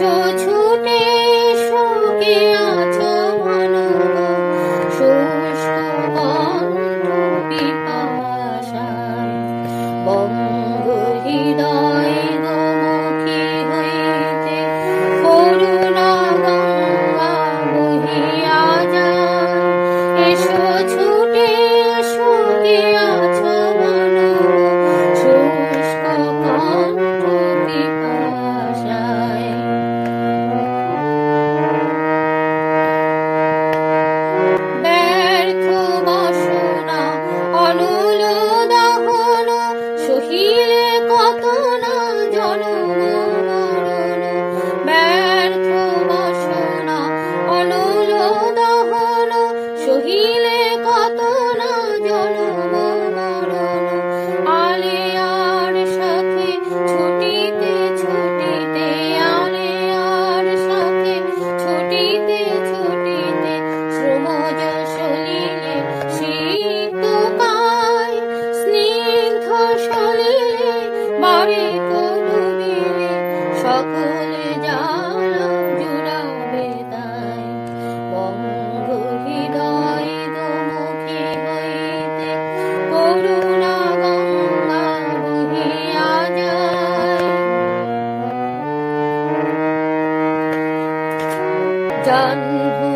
এসো ছুটে এসো কে আছো বলো গো, শুষ্ক কণ্ঠ পিপাসায় বঙ্গ হৃদয় গোমুখী হইতে করুণা গঙ্গা বহিয়া যায়। এসো ছুটে এসো কে আছো বলো গো, শুষ্ক কণ্ঠ পিপাসায়। ব্যর্থ বাসনা অনল দহন সহিলে কত না জনম মরণ। ব্যর্থ বাসনা অনল দহন সহিলে কত না জনম মরণ। আলেয়ার সাথে ছুটিতে ছুটিতে, আলেয়ার সাথে ছুটিতে ছুটিতে শ্রমজ সলিলে সিক্ত কায়। স্নিগ্ধ সলিলে বারে কদুবিলে সকলে জ্বালা জুড়াবে তাই। বঙ্গ হৃদয় গোমুখী হইতে করুণা গঙ্গা বহিয়া যায়। জাহ্নু